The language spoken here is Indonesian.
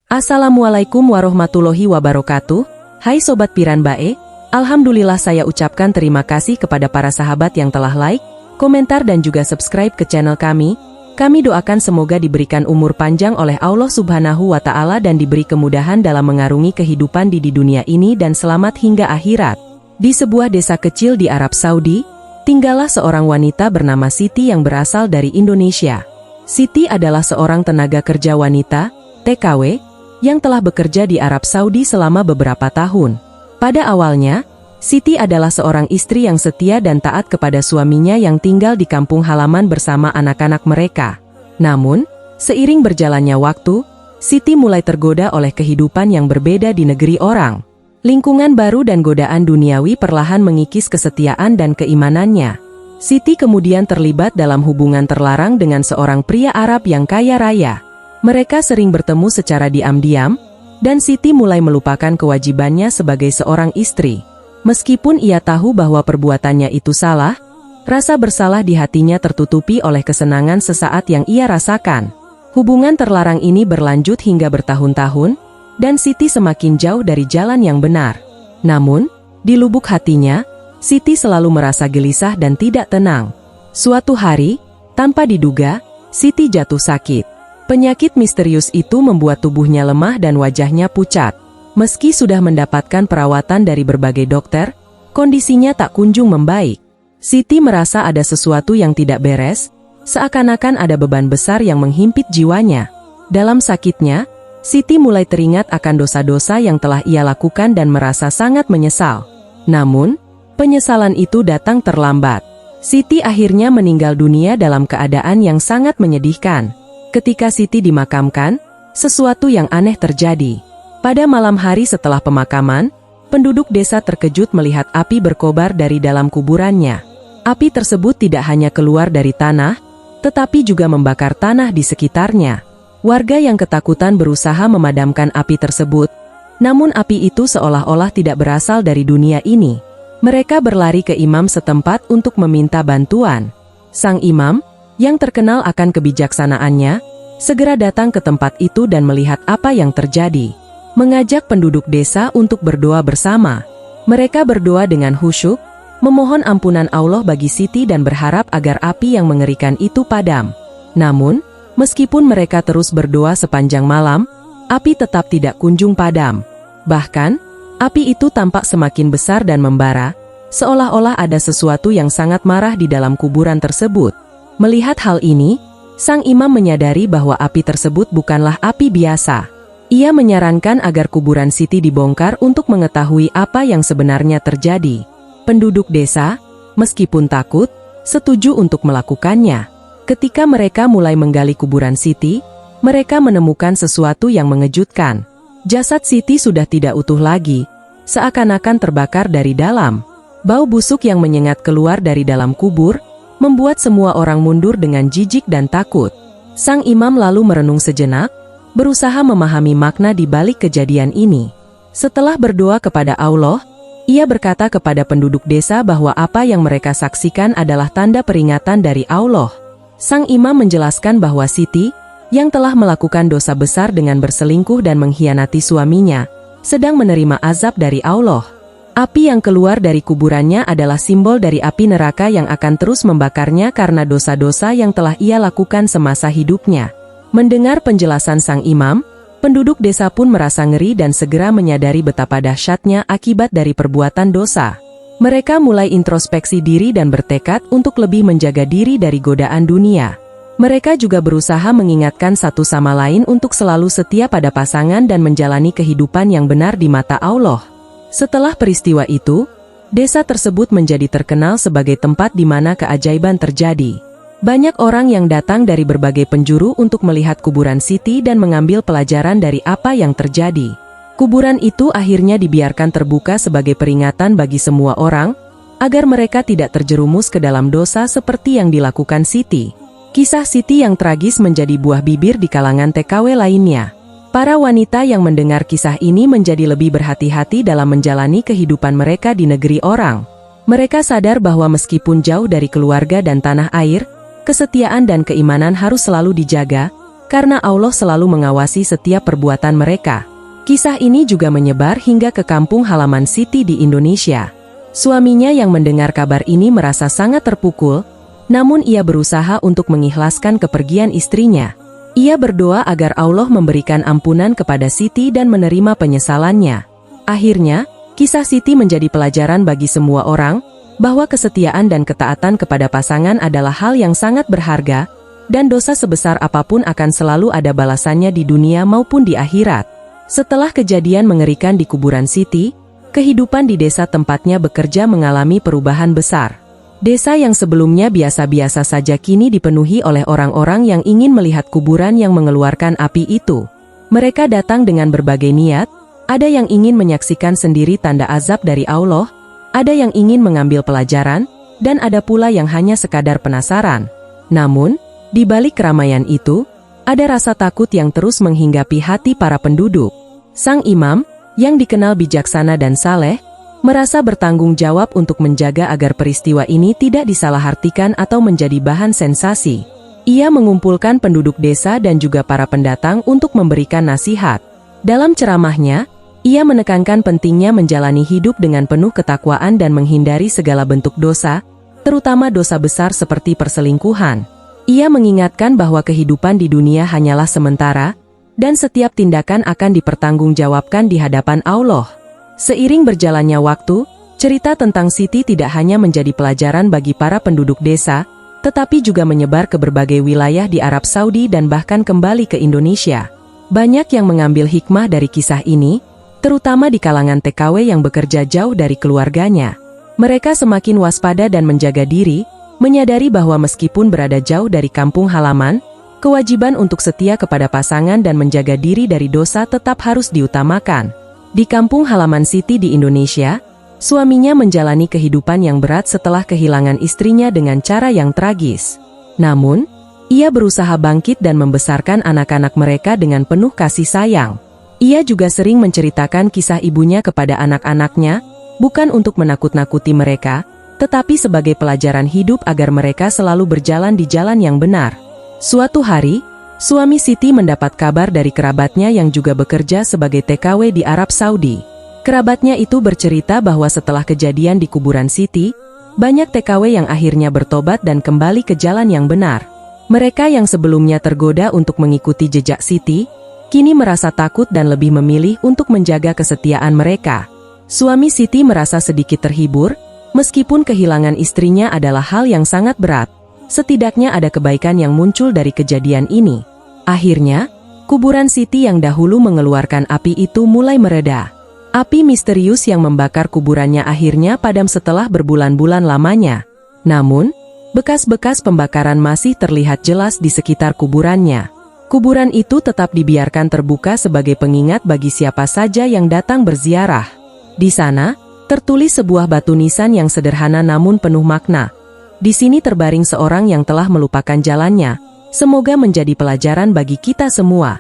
Assalamualaikum warahmatullahi wabarakatuh. Hai Sobat Piran Bae, Alhamdulillah saya ucapkan terima kasih kepada para sahabat yang telah like, komentar dan juga subscribe ke channel kami. Kami doakan semoga diberikan umur panjang oleh Allah Subhanahu wa Ta'ala dan diberi kemudahan dalam mengarungi kehidupan di dunia ini dan selamat hingga akhirat. Di sebuah desa kecil di Arab Saudi, tinggallah seorang wanita bernama Siti yang berasal dari Indonesia. Siti adalah seorang tenaga kerja wanita, TKW, yang telah bekerja di Arab Saudi selama beberapa tahun. Pada awalnya, Siti adalah seorang istri yang setia dan taat kepada suaminya yang tinggal di kampung halaman bersama anak-anak mereka. Namun, seiring berjalannya waktu, Siti mulai tergoda oleh kehidupan yang berbeda di negeri orang. Lingkungan baru dan godaan duniawi perlahan mengikis kesetiaan dan keimanannya. Siti kemudian terlibat dalam hubungan terlarang dengan seorang pria Arab yang kaya raya. Mereka sering bertemu secara diam-diam, dan Siti mulai melupakan kewajibannya sebagai seorang istri. Meskipun ia tahu bahwa perbuatannya itu salah, rasa bersalah di hatinya tertutupi oleh kesenangan sesaat yang ia rasakan. Hubungan terlarang ini berlanjut hingga bertahun-tahun, dan Siti semakin jauh dari jalan yang benar. Namun, di lubuk hatinya, Siti selalu merasa gelisah dan tidak tenang. Suatu hari, tanpa diduga, Siti jatuh sakit. Penyakit misterius itu membuat tubuhnya lemah dan wajahnya pucat. Meski sudah mendapatkan perawatan dari berbagai dokter, kondisinya tak kunjung membaik. Siti merasa ada sesuatu yang tidak beres, seakan-akan ada beban besar yang menghimpit jiwanya. Dalam sakitnya, Siti mulai teringat akan dosa-dosa yang telah ia lakukan dan merasa sangat menyesal. Namun, penyesalan itu datang terlambat. Siti akhirnya meninggal dunia dalam keadaan yang sangat menyedihkan. Ketika Siti dimakamkan, sesuatu yang aneh terjadi. Pada malam hari setelah pemakaman, penduduk desa terkejut melihat api berkobar dari dalam kuburannya. Api tersebut tidak hanya keluar dari tanah, tetapi juga membakar tanah di sekitarnya. Warga yang ketakutan berusaha memadamkan api tersebut, namun api itu seolah-olah tidak berasal dari dunia ini. Mereka berlari ke imam setempat untuk meminta bantuan. Sang imam, yang terkenal akan kebijaksanaannya, segera datang ke tempat itu dan melihat apa yang terjadi. Mengajak penduduk desa untuk berdoa bersama. Mereka berdoa dengan khusyuk, memohon ampunan Allah bagi Siti dan berharap agar api yang mengerikan itu padam. Namun, meskipun mereka terus berdoa sepanjang malam, api tetap tidak kunjung padam. Bahkan, api itu tampak semakin besar dan membara, seolah-olah ada sesuatu yang sangat marah di dalam kuburan tersebut. Melihat hal ini, sang imam menyadari bahwa api tersebut bukanlah api biasa. Ia menyarankan agar kuburan Siti dibongkar untuk mengetahui apa yang sebenarnya terjadi. Penduduk desa, meskipun takut, setuju untuk melakukannya. Ketika mereka mulai menggali kuburan Siti, mereka menemukan sesuatu yang mengejutkan. Jasad Siti sudah tidak utuh lagi, seakan-akan terbakar dari dalam. Bau busuk yang menyengat keluar dari dalam kubur, membuat semua orang mundur dengan jijik dan takut. Sang imam lalu merenung sejenak, berusaha memahami makna di balik kejadian ini. Setelah berdoa kepada Allah, ia berkata kepada penduduk desa bahwa apa yang mereka saksikan adalah tanda peringatan dari Allah. Sang imam menjelaskan bahwa Siti, yang telah melakukan dosa besar dengan berselingkuh dan mengkhianati suaminya, sedang menerima azab dari Allah. Api yang keluar dari kuburannya adalah simbol dari api neraka yang akan terus membakarnya karena dosa-dosa yang telah ia lakukan semasa hidupnya. Mendengar penjelasan sang imam, penduduk desa pun merasa ngeri dan segera menyadari betapa dahsyatnya akibat dari perbuatan dosa. Mereka mulai introspeksi diri dan bertekad untuk lebih menjaga diri dari godaan dunia. Mereka juga berusaha mengingatkan satu sama lain untuk selalu setia pada pasangan dan menjalani kehidupan yang benar di mata Allah. Setelah peristiwa itu, desa tersebut menjadi terkenal sebagai tempat di mana keajaiban terjadi. Banyak orang yang datang dari berbagai penjuru untuk melihat kuburan Siti dan mengambil pelajaran dari apa yang terjadi. Kuburan itu akhirnya dibiarkan terbuka sebagai peringatan bagi semua orang, agar mereka tidak terjerumus ke dalam dosa seperti yang dilakukan Siti. Kisah Siti yang tragis menjadi buah bibir di kalangan TKW lainnya. Para wanita yang mendengar kisah ini menjadi lebih berhati-hati dalam menjalani kehidupan mereka di negeri orang. Mereka sadar bahwa meskipun jauh dari keluarga dan tanah air, kesetiaan dan keimanan harus selalu dijaga, karena Allah selalu mengawasi setiap perbuatan mereka. Kisah ini juga menyebar hingga ke kampung halaman Siti di Indonesia. Suaminya yang mendengar kabar ini merasa sangat terpukul, namun ia berusaha untuk mengikhlaskan kepergian istrinya. Ia berdoa agar Allah memberikan ampunan kepada Siti dan menerima penyesalannya. Akhirnya, kisah Siti menjadi pelajaran bagi semua orang, bahwa kesetiaan dan ketaatan kepada pasangan adalah hal yang sangat berharga, dan dosa sebesar apapun akan selalu ada balasannya di dunia maupun di akhirat. Setelah kejadian mengerikan di kuburan Siti, kehidupan di desa tempatnya bekerja mengalami perubahan besar. Desa yang sebelumnya biasa-biasa saja kini dipenuhi oleh orang-orang yang ingin melihat kuburan yang mengeluarkan api itu. Mereka datang dengan berbagai niat, ada yang ingin menyaksikan sendiri tanda azab dari Allah, ada yang ingin mengambil pelajaran, dan ada pula yang hanya sekadar penasaran. Namun, di balik keramaian itu, ada rasa takut yang terus menghinggapi hati para penduduk. Sang imam, yang dikenal bijaksana dan saleh, merasa bertanggung jawab untuk menjaga agar peristiwa ini tidak disalahartikan atau menjadi bahan sensasi. Ia mengumpulkan penduduk desa dan juga para pendatang untuk memberikan nasihat. Dalam ceramahnya, ia menekankan pentingnya menjalani hidup dengan penuh ketakwaan dan menghindari segala bentuk dosa, terutama dosa besar seperti perselingkuhan. Ia mengingatkan bahwa kehidupan di dunia hanyalah sementara, dan setiap tindakan akan dipertanggungjawabkan di hadapan Allah. Seiring berjalannya waktu, cerita tentang Siti tidak hanya menjadi pelajaran bagi para penduduk desa, tetapi juga menyebar ke berbagai wilayah di Arab Saudi dan bahkan kembali ke Indonesia. Banyak yang mengambil hikmah dari kisah ini, terutama di kalangan TKW yang bekerja jauh dari keluarganya. Mereka semakin waspada dan menjaga diri, menyadari bahwa meskipun berada jauh dari kampung halaman, kewajiban untuk setia kepada pasangan dan menjaga diri dari dosa tetap harus diutamakan. Di kampung halaman Siti di Indonesia, suaminya menjalani kehidupan yang berat setelah kehilangan istrinya dengan cara yang tragis. Namun, ia berusaha bangkit dan membesarkan anak-anak mereka dengan penuh kasih sayang. Ia juga sering menceritakan kisah ibunya kepada anak-anaknya, bukan untuk menakut-nakuti mereka, tetapi sebagai pelajaran hidup agar mereka selalu berjalan di jalan yang benar. Suatu hari, suami Siti mendapat kabar dari kerabatnya yang juga bekerja sebagai TKW di Arab Saudi. Kerabatnya itu bercerita bahwa setelah kejadian di kuburan Siti, banyak TKW yang akhirnya bertobat dan kembali ke jalan yang benar. Mereka yang sebelumnya tergoda untuk mengikuti jejak Siti, kini merasa takut dan lebih memilih untuk menjaga kesetiaan mereka. Suami Siti merasa sedikit terhibur, meskipun kehilangan istrinya adalah hal yang sangat berat. Setidaknya ada kebaikan yang muncul dari kejadian ini. Akhirnya, kuburan Siti yang dahulu mengeluarkan api itu mulai mereda. Api misterius yang membakar kuburannya akhirnya padam setelah berbulan-bulan lamanya. Namun, bekas-bekas pembakaran masih terlihat jelas di sekitar kuburannya. Kuburan itu tetap dibiarkan terbuka sebagai pengingat bagi siapa saja yang datang berziarah. Di sana, tertulis sebuah batu nisan yang sederhana namun penuh makna. Di sini terbaring seorang yang telah melupakan jalannya. Semoga menjadi pelajaran bagi kita semua.